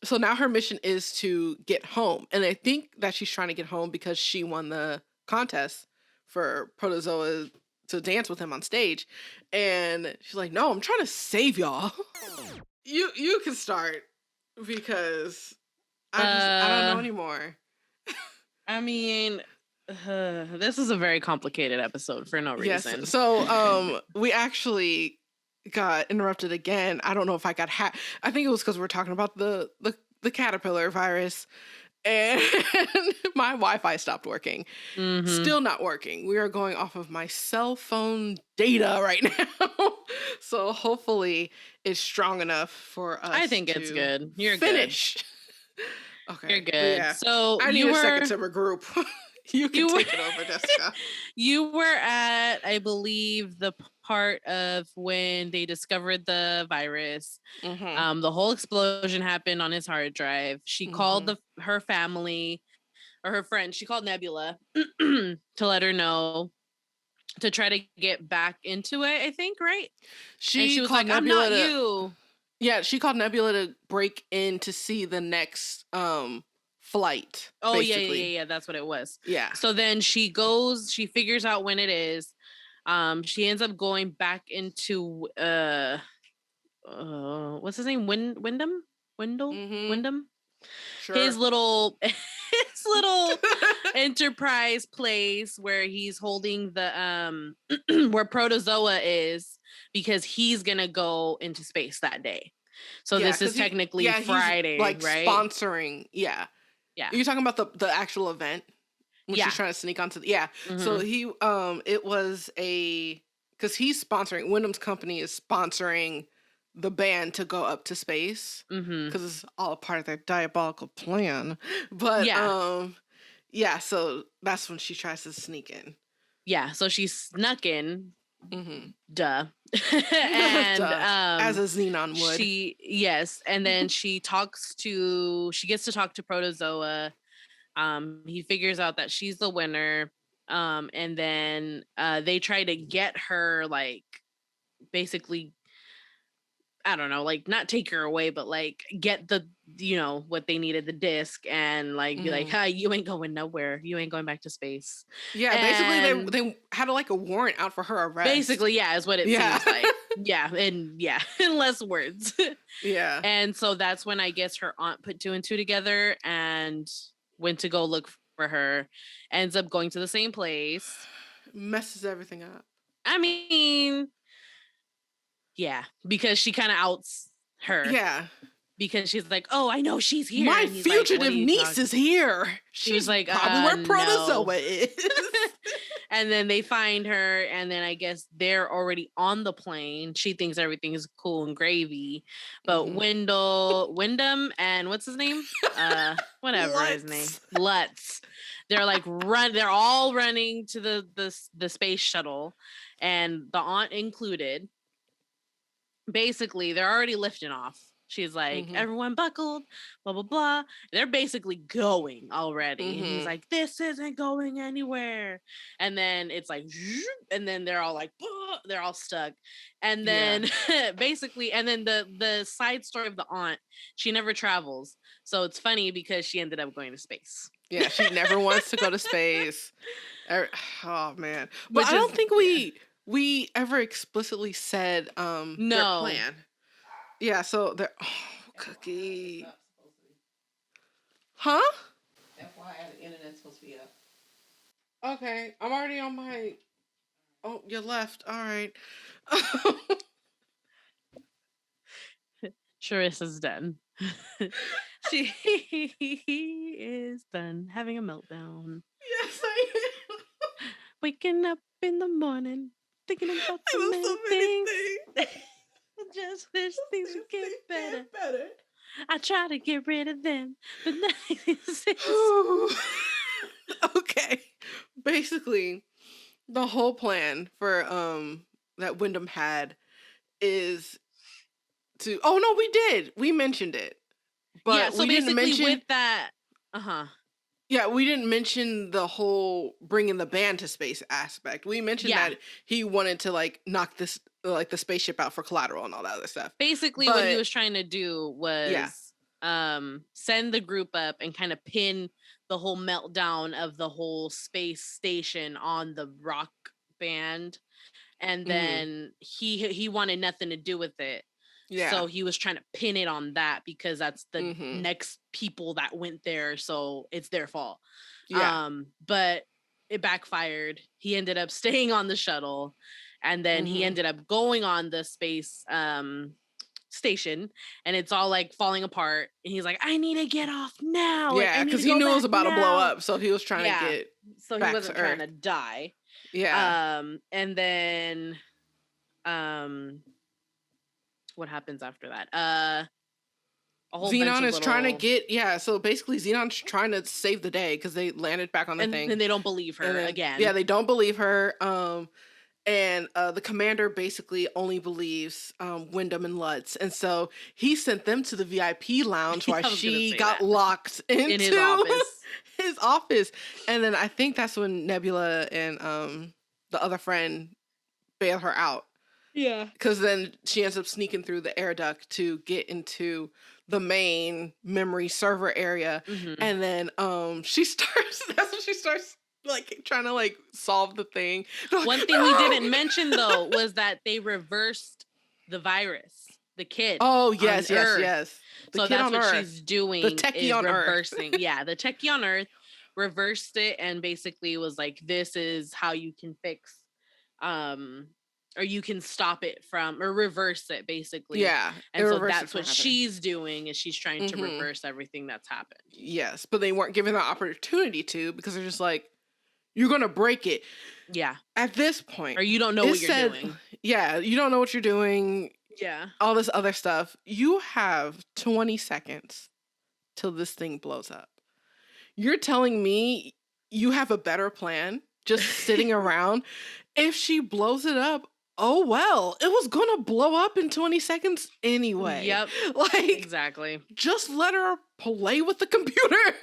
so now her mission is to get home. And I think that she's trying to get home because she won the contest for Protozoa to dance with him on stage. And she's like, no, I'm trying to save y'all. You can start because I don't know anymore. I mean... this is a very complicated episode for no reason. Yes. So we actually got interrupted again. I don't know if I got hacked. I think it was because we were talking about the caterpillar virus, and my Wi-Fi stopped working. Still not working. We are going off of my cell phone data right now. So hopefully it's strong enough for us. I think it's good. You're finish. Good. Okay. You're good. Yeah. So I need a second to regroup. You can take it over, Jessica. You were at, I believe, the part of when they discovered the virus. The whole explosion happened on his hard drive. She called her family or her friend. She called Nebula to let her know to try to get back into it. I think, right? She was called like, Nebula "I'm not you." Yeah, she called Nebula to break in to see the next flight. Oh, basically. yeah. That's what it was. Yeah. So then she figures out when it is. She ends up going back into what's his name? Windham? Wyndham? Sure. His little enterprise place where he's holding the where Protozoa is, because he's gonna go into space that day. So this is technically Friday, like right? Sponsoring. Yeah. You're talking about the actual event when she's trying to sneak onto the, So he it was because he's sponsoring, Wyndham's company is sponsoring the band to go up to space because it's all a part of their diabolical plan. But so that's when she tries to sneak in. Yeah, so she snuck in. Duh. And as a Zenon would. And then she gets to talk to Protozoa. He figures out that she's the winner. And then they try to get her, like, basically, I don't know, like, not take her away, but like get the, what they needed, the disc, and like be like, "Hi, you ain't going nowhere. You ain't going back to space." Yeah, basically they had like a warrant out for her arrest. Basically, is what it seems like. In less words. Yeah. And so that's when I guess her aunt put 2 and 2 together and went to go look for her. Ends up going to the same place. Messes everything up. I mean, yeah, because she kind of outs her. Yeah. Because she's like, "Oh, I know she's here." My fugitive niece is here. She's like, probably where Protozoa is. And then they find her, and then I guess they're already on the plane. She thinks everything is cool and gravy, but Wyndham, and what's his name? Whatever his name, Lutz. They're like they're all running to the space shuttle, and the aunt included. Basically, they're already lifting off. She's like, "Everyone buckled, blah, blah, blah." They're basically going already. And he's like, "This isn't going anywhere." And then it's like, and then they're all like, they're all stuck. And then basically, and then the side story of the aunt, she never travels. So it's funny because she ended up going to space. Yeah, she never wants to go to space. Oh, man. But I don't think we ever explicitly said their plan. Yeah, so they're Cookie. Huh? FYI, the internet's supposed to be up. Okay, I'm already on my. Oh, you left. All right. Charissa's done. She is done having a meltdown. Yes, I am. Waking up in the morning, thinking about so many things. Just wish things would get better. I try to get rid of them, but nothing is. Okay. Basically, the whole plan for that Wyndham had is to. Oh no, we did. We mentioned it, but so we didn't mention with that. Yeah, we didn't mention the whole bringing the band to space aspect. We mentioned that he wanted to like knock this like the spaceship out for collateral and all that other stuff. Basically, what he was trying to do was send the group up and kind of pin the whole meltdown of the whole space station on the rock band, and then he wanted nothing to do with it. Yeah. So he was trying to pin it on that because that's the next people that went there, so it's their fault. Yeah. But it backfired. He ended up staying on the shuttle, and then he ended up going on the space station, and it's all like falling apart. And he's like, "I need to get off now." Yeah, because he knew it was about to blow up, so he was trying to get. So he wasn't trying to die. Yeah. And then, what happens after that? A whole Zenon is trying to get so basically Xenon's trying to save the day because they landed back on the thing. And they don't believe her again. Yeah, they don't believe her. And the commander basically only believes Wyndham and Lutz. And so he sent them to the VIP lounge while she got locked into his office. And then I think that's when Nebula and the other friend bail her out. Yeah. Because then she ends up sneaking through the air duct to get into the main memory server area. And then she starts, that's when she starts like trying to like solve the thing. Like, one thing we didn't mention though was that they reversed the virus, the kid. Oh, yes, on yes, Earth. yes. The So kid that's on what Earth. she's doing. The techie is on reversing. Earth. Yeah, the techie on Earth reversed it and basically was like, this is how you can fix or you can stop it from or reverse it basically. Yeah. And so that's what she's doing is she's trying to reverse everything that's happened. Yes, but they weren't given the opportunity to because they're just like, you're going to break it. Yeah. At this point. Or you don't know what you're doing. Yeah, you don't know what you're doing. Yeah. All this other stuff. You have 20 seconds till this thing blows up. You're telling me you have a better plan just sitting around? If she blows it up, oh well, it was gonna blow up in 20 seconds anyway. Yep. Like, exactly. Just let her play with the computer.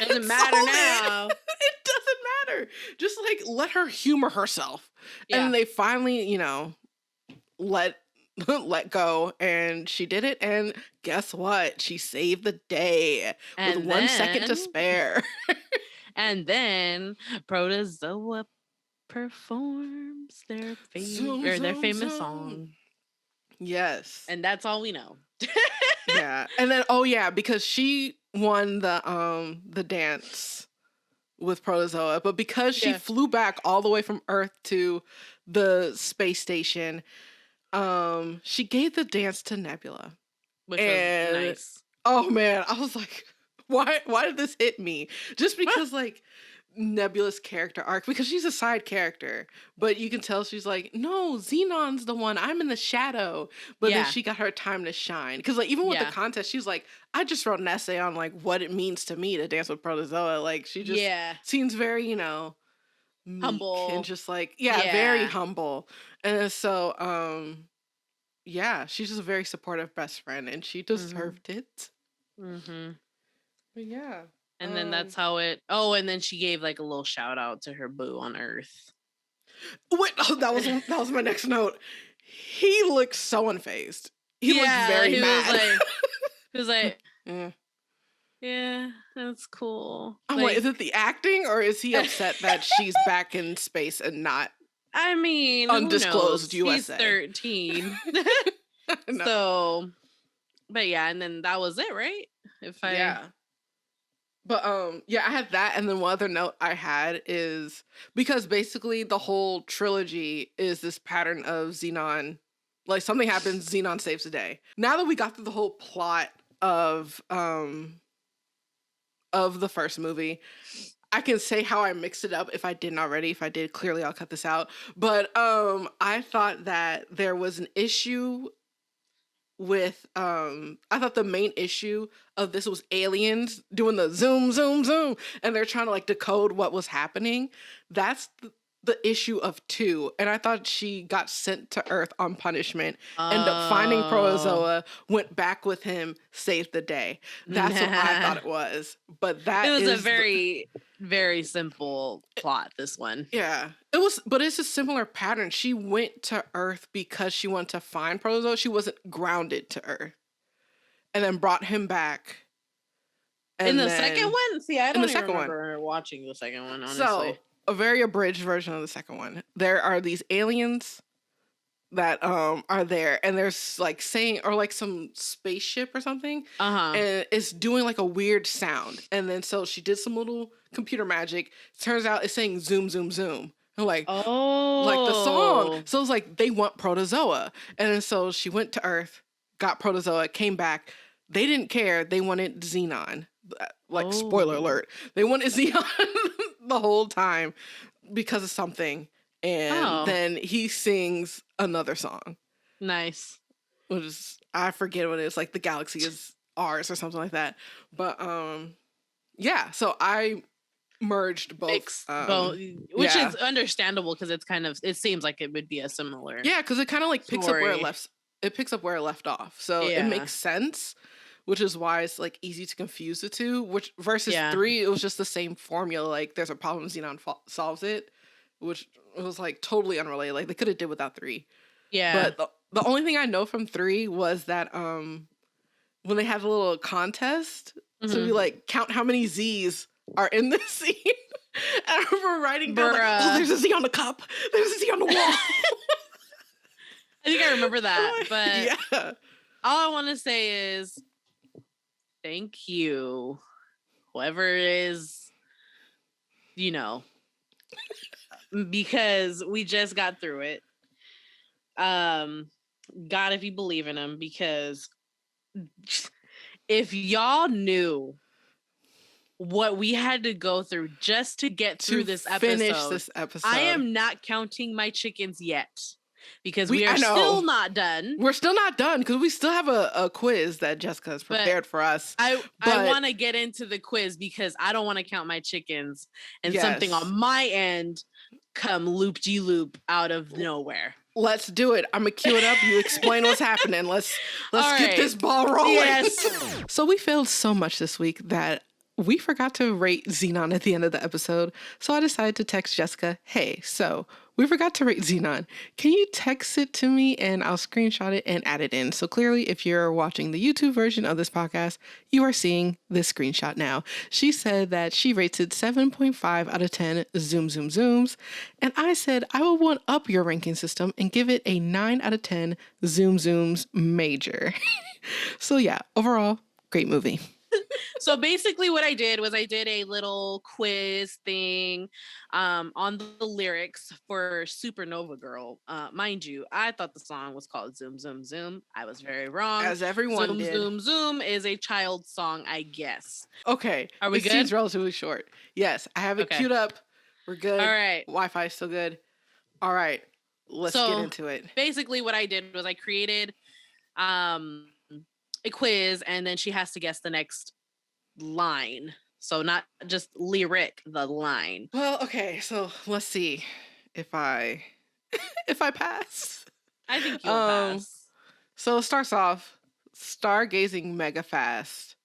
Doesn't matter now. It doesn't matter. Just like let her humor herself. Yeah. And they finally, you know, let go, and she did it, and guess what? She saved the day with 1 second to spare. And then Protozoa performs their famous song. Yes. And that's all we know. Yeah. And then because she won the dance with Protozoa, but because she flew back all the way from Earth to the space station, she gave the dance to Nebula. Which was nice. Oh man, I was like, why did this hit me? Just because like Nebula's character arc, because she's a side character, but you can tell she's like, no, Zenon's the one, I'm in the shadow. But then she got her time to shine, because like even with the contest, she's like, I just wrote an essay on like what it means to me to dance with Protozoa. Like she just seems very, you know, humble and just like very humble. And so she's just a very supportive best friend, and she deserved it. But yeah. And then that's how it. Oh, and then she gave like a little shout out to her boo on Earth. Wait, that was my next note. He looked so unfazed. He looked very mad. He was like, yeah, that's cool. I'm like, is it the acting, or is he upset that she's back in space and not? I mean, undisclosed USA. He's 13. So, but yeah, and then that was it, right? But I had that, and then one other note I had is because basically the whole trilogy is this pattern of Zenon, like something happens, Zenon saves the day. Now that we got through the whole plot of the first movie, I can say how I mixed it up if I didn't already. If I did, clearly I'll cut this out. But I thought that there was an issue with I thought the main issue of this was aliens doing the zoom zoom zoom, and they're trying to like decode what was happening. That's the issue of 2, and I thought she got sent to Earth on punishment, ended up finding Protozoa, went back with him, saved the day. That's what I thought it was. But that it was a very very simple plot, this one. Yeah. It was, but it's a similar pattern. She went to Earth because she wanted to find Protozoa. She wasn't grounded to Earth. And then brought him back. In the second one? See, I don't even remember watching the second one, honestly. So, a very abridged version of the second one. There are these aliens that are there, and there's like saying, or like some spaceship or something, and it's doing like a weird sound. And then so she did some little computer magic. Turns out it's saying zoom zoom zoom. And like, like the song. So it's like they want Protozoa, and then so she went to Earth, got Protozoa, came back. They didn't care. They wanted Zenon. Like spoiler alert, they wanted Zenon the whole time because of something. And then he sings another song. Nice. Which is, I forget what it is, like the galaxy is ours or something like that. But so I merged both. Which is understandable because it's kind of, it seems like it would be a similar. Yeah, because it kind of like picks up where it picks up where it left off. So it makes sense, which is why it's like easy to confuse the two. Which versus 3, it was just the same formula. Like there's a problem, Zenon solves it. which was like totally unrelated. Like they could have did without 3. Yeah. But the only thing I know from 3 was that when they had a little contest, so we like count how many Z's are in this scene. And I remember writing down like, oh, there's a Z on the cup. There's a Z on the wall. I think I remember that, but yeah. all I want to say is thank you, whoever it is, you know, because we just got through it. God, if you believe in him, because if y'all knew what we had to go through just to get through this episode, I am not counting my chickens yet. Because we are still not done. We're still not done because we still have a quiz that Jessica has prepared for us. I want to get into the quiz because I don't want to count my chickens and something on my end come loop-de-loop out of nowhere. Let's do it. I'm gonna cue it up. You explain what's happening. Let's get this ball rolling. Yes. So we failed so much this week that we forgot to rate Zenon at the end of the episode. So I decided to text Jessica, hey, so we forgot to rate Zenon. Can you text it to me and I'll screenshot it and add it in? So clearly, if you're watching the YouTube version of this podcast, you are seeing this screenshot now. She said that she rates it 7.5 out of 10 zooms. And I said, I will one up your ranking system and give it a 9 out of 10 zooms major. So yeah, overall, great movie. So basically what I did was I did a little quiz thing on the lyrics for Supernova Girl. Mind you, I thought the song was called Zoom, Zoom, Zoom. I was very wrong. As everyone Zoom, did. Zoom, Zoom is a child song, I guess. Okay. Are we good? It seems relatively short. Yes, I have it queued up. We're good. All right. Wi-Fi is still good. All right. Let's get into it. Basically what I did was I created a quiz and then she has to guess the next line. So not just lyric, the line. Well, okay, so let's see if I pass. I think you'll pass. So it starts off, stargazing mega fast.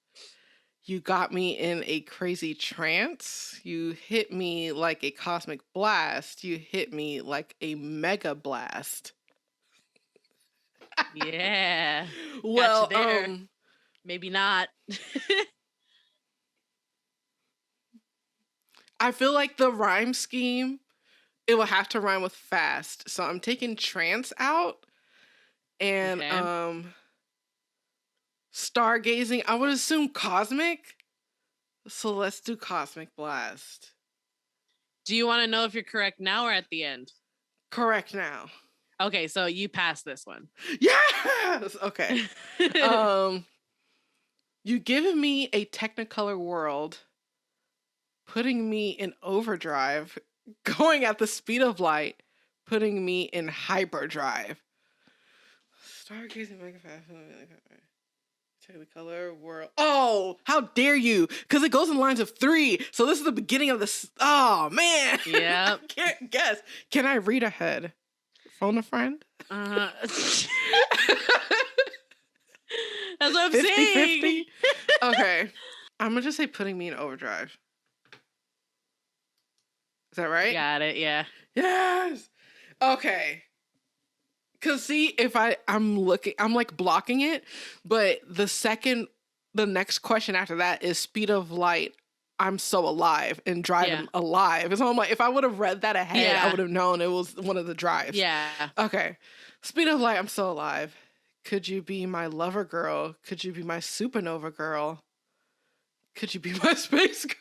You got me in a crazy trance. You hit me like a cosmic blast. You hit me like a mega blast. Yeah. Well, maybe not. I feel like the rhyme scheme, it will have to rhyme with fast. So I'm taking trance out and stargazing. I would assume cosmic. So let's do cosmic blast. Do you want to know if you're correct now or at the end? Correct now. Okay, so you passed this one. Yes! Okay. You giving me a Technicolor world, putting me in overdrive, going at the speed of light, putting me in hyperdrive. Stargazing mega fast. Technicolor world. Oh, how dare you? Because it goes in lines of 3. So this is the beginning of this. Oh, man. Yeah. I can't guess. Can I read ahead? Phone a friend? That's what I'm saying. 50-50? Okay. I'm going to just say putting me in overdrive. Is that right? Got it, yeah. Yes. Okay. Cause see, if I'm like blocking it, but the next question after that is speed of light. I'm so alive and driving alive. And so I'm like, if I would have read that ahead, I would have known it was one of the drives. Yeah. Okay. Speed of light. I'm so alive. Could you be my lover girl? Could you be my supernova girl? Could you be my space girl?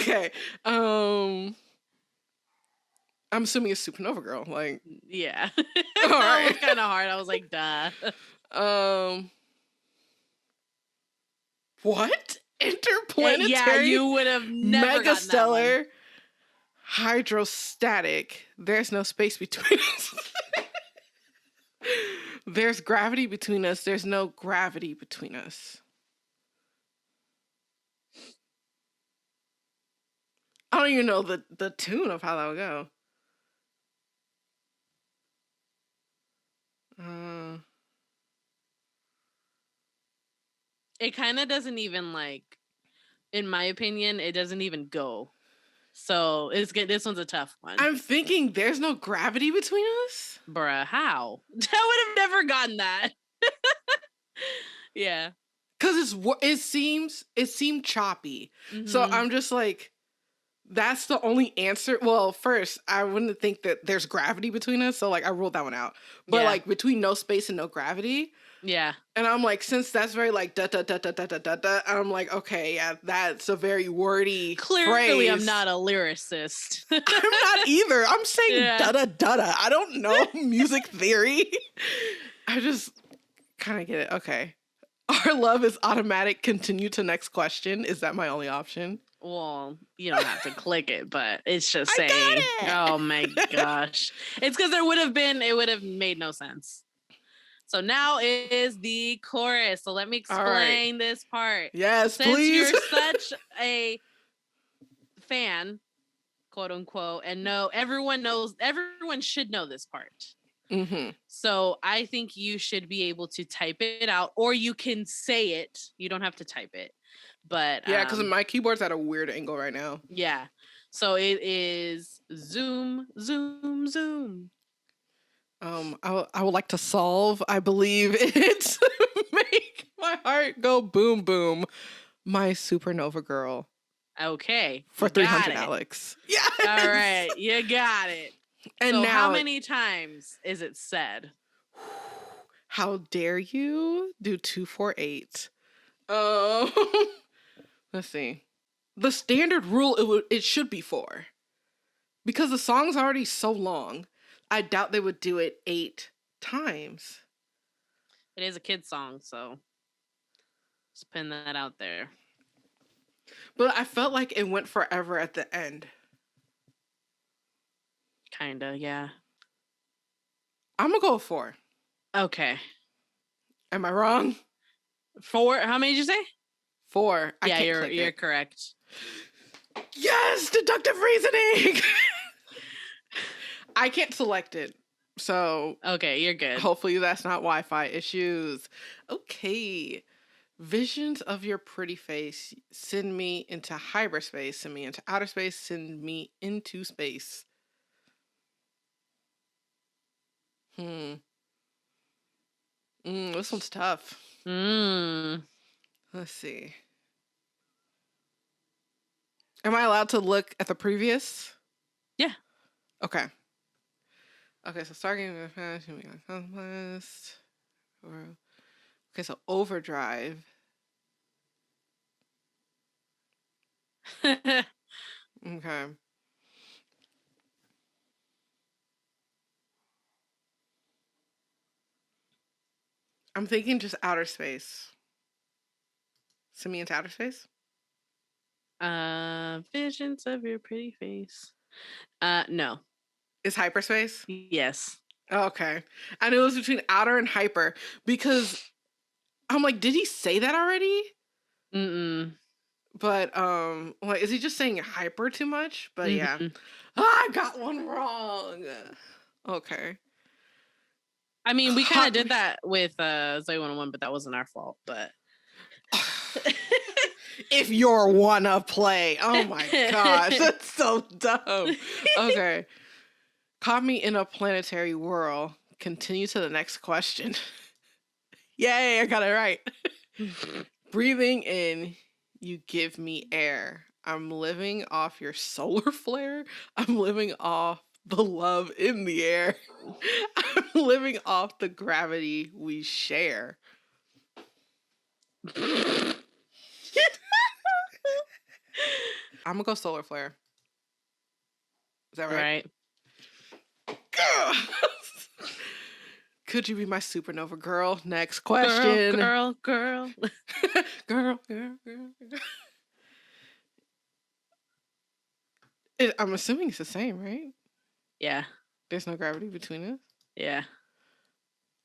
Okay. I'm assuming it's supernova girl. Like, yeah. All right. That was kind of hard. I was like, duh. What? Interplanetary? Yeah, you would have never megastellar hydrostatic. There's no space between us. There's gravity between us. There's no gravity between us. I don't even know the tune of how that would go. it kind of doesn't even like, in my opinion, it doesn't even go. So it's good. This one's a tough one. I'm thinking there's no gravity between us. Bruh, how? I would have never gotten that. Yeah. Because it seemed choppy. Mm-hmm. So I'm just like, that's the only answer. Well, first, I wouldn't think that there's gravity between us. So like I ruled that one out. But like between no space and no gravity. Yeah. And I'm like, since that's very like da da da da da da da da, I'm like, okay, yeah, that's a very wordy Clearly, phrase. I'm not a lyricist. I'm not either. I'm saying da da da da. I don't know music theory. I just kind of get it. Okay. Our love is automatic. Continue to next question. Is that my only option? Well, you don't have to click it, but it's just saying. Oh my gosh. It's because it would have made no sense. So now is the chorus. So let me explain this part. Yes, Since please. You're such a fan, quote unquote, and everyone should know this part. Mm-hmm. So I think you should be able to type it out, or you can say it. You don't have to type it. But yeah, because my keyboard's at a weird angle right now. Yeah. So it is zoom, zoom, zoom. I would like to solve. I believe it's make my heart go boom boom. My supernova girl. Okay. For 300 Alex. Yeah. All right, you got it. And so now, how many times is it said? How dare you do 248? Let's see. The standard rule, it should be 4. Because the song's already so long, I doubt they would do it 8 times. It is a kid's song, so just pin that out there. But I felt like it went forever at the end. Kinda, yeah. I'm gonna go with 4. Okay. Am I wrong? 4? How many did you say? 4. Yeah, you're correct. Yes, deductive reasoning. I can't select it, so okay, you're good. Hopefully that's not Wi-Fi issues. Okay. Visions of your pretty face send me into hyperspace, send me into outer space, send me into space. This one's tough. Let's see. Am I allowed to look at the previous? Yeah. Okay. Okay, so starting with conquest. Okay, so overdrive. Okay. I'm thinking just outer space. Send me into outer space? Visions of your pretty face. No. Is hyperspace? Yes. Okay. I knew it was between outer and hyper because I'm like, did he say that already? Mm-mm. But like, is he just saying hyper too much? But yeah. I got one wrong. Okay. I mean, we kind of did that with Zoe 101, but that wasn't our fault. But if you're wanna play, oh my gosh, that's so dumb. Okay. Caught me in a planetary whirl. Continue to the next question. Yay, I got it right. Breathing in, you give me air. I'm living off your solar flare. I'm living off the love in the air. I'm living off the gravity we share. I'm gonna go solar flare. Is that right? Right. Could you be my supernova girl? Next question. Girl. girl. I'm assuming it's the same, right? Yeah. There's no gravity between us? Yeah.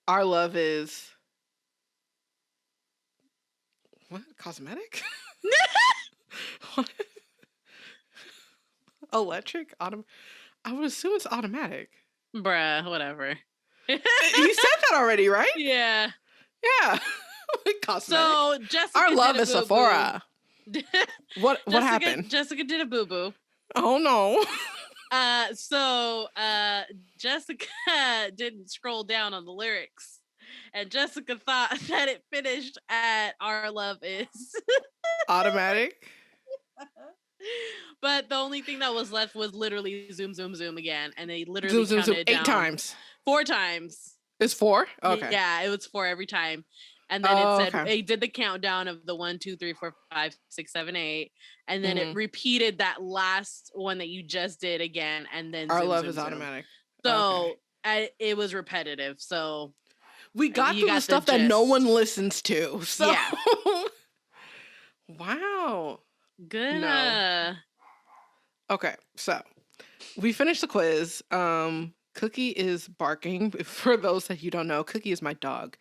Our love is... What? Cosmetic? What? Electric? I would assume it's automatic. Bruh, whatever. You said that already, right? Yeah. Yeah. cosmetic. So Jessica Our love did a is boo-boo. Sephora. What happened? Jessica did a boo-boo. Oh no. So Jessica didn't scroll down on the lyrics, and Jessica thought that it finished at "Our love is automatic." But the only thing that was left was literally zoom, zoom, zoom again, and they literally zoom, counted zoom, it down 8 times. 4 times. It's 4? Okay. Yeah, it was 4 every time. And then it said it did the countdown of the 1, 2, 3, 4, 5, 6, 7, 8, and then it repeated that last one that you just did again, and then Our zoom, love zoom, is zoom. Automatic. So it was repetitive. So we got through the stuff that no one listens to. So yeah. Wow. Good. No. Okay, so we finished the quiz. Cookie is barking. For those that you don't know, Cookie is my dog.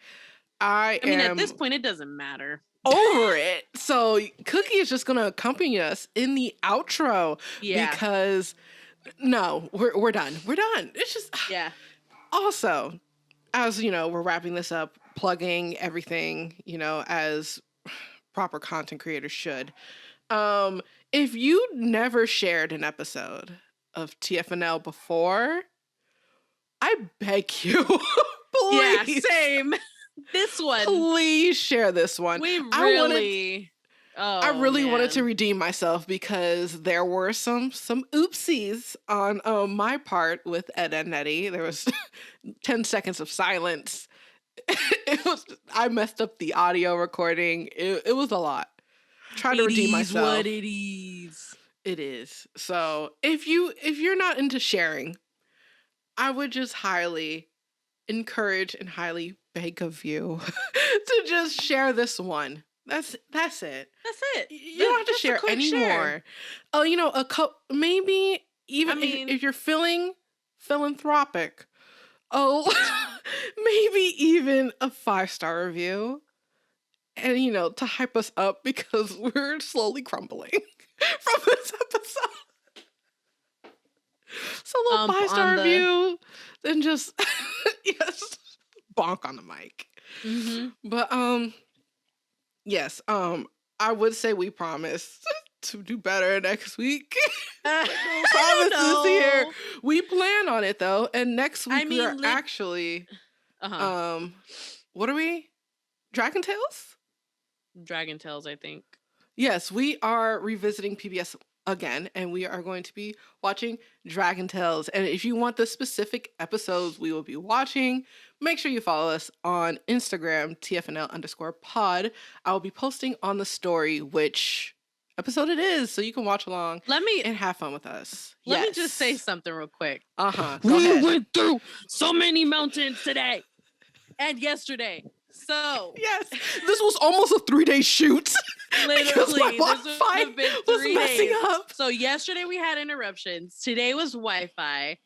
I mean, at this point, it doesn't matter. Over it. So Cookie is just going to accompany us in the outro. Yeah. Because no, we're done. We're done. It's just Also, as you know, we're wrapping this up, plugging everything, as proper content creators should. If you never shared an episode of TFNL before, I beg you, please. Yeah, same. This one. Please share this one. I really wanted to redeem myself because there were some oopsies on my part with Ed and Nettie. There was 10 seconds of silence. I messed up the audio recording. It was a lot. Trying to redeem myself. What it is. It is. So if you're not into sharing, I would just highly encourage and highly beg of you to just share this one. That's it. That's it. You don't have to share anymore. Oh, maybe even if you're feeling philanthropic. Oh, maybe even a 5-star review. And, to hype us up because we're slowly crumbling from this episode. So a little 5-star review, then just, bonk on the mic. Mm-hmm. But, yes, I would say we promise to do better next week. Promise this year. We plan on it, though. And next week we are actually, what are we? Dragon Tales? Dragon Tales, I think. Yes, we are revisiting PBS again, and we are going to be watching Dragon Tales. And if you want the specific episodes we will be watching, make sure you follow us on Instagram, TFNL_pod. I will be posting on the story which episode it is, so you can watch along and have fun with us. Let me just say something real quick. We went through so many mountains today and yesterday. So yes, this was almost a 3-day shoot. Literally, this would have been 3 days. Up. So yesterday we had interruptions. Today was Wi-Fi.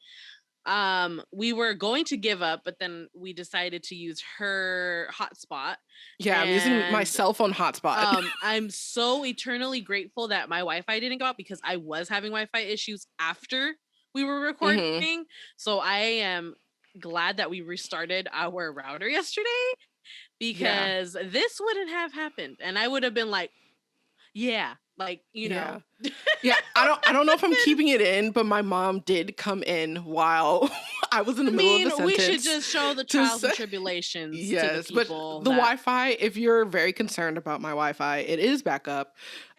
We were going to give up, but then we decided to use her hotspot. Yeah, I'm using my cell phone hotspot. I'm so eternally grateful that my Wi-Fi didn't go out because I was having Wi-Fi issues after we were recording. Mm-hmm. So I am glad that we restarted our router yesterday. Because this wouldn't have happened, and I would have been like, yeah, know. Yeah, I don't know if I'm keeping it in, but my mom did come in while I was in the middle of the sentence. We should just show the trials and tribulations to the people. But the Wi-Fi, if you're very concerned about my Wi-Fi, it is back up.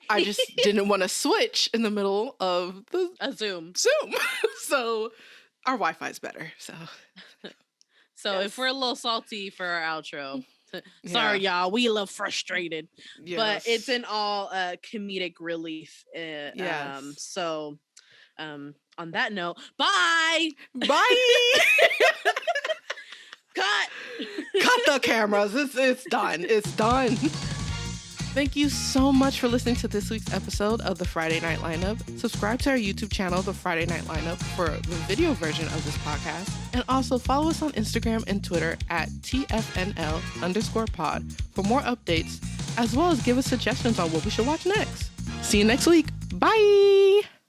I just didn't want to switch in the middle of a Zoom. So our Wi-Fi is better. So if we're a little salty for our outro, sorry, y'all. We a little frustrated, but it's in all comedic relief. So, on that note, bye. Cut the cameras. It's done. It's done. Thank you so much for listening to this week's episode of the Friday Night Lineup. Subscribe to our YouTube channel, The Friday Night Lineup, for the video version of this podcast. And also follow us on Instagram and Twitter at TFNL_pod for more updates, as well as give us suggestions on what we should watch next. See you next week. Bye!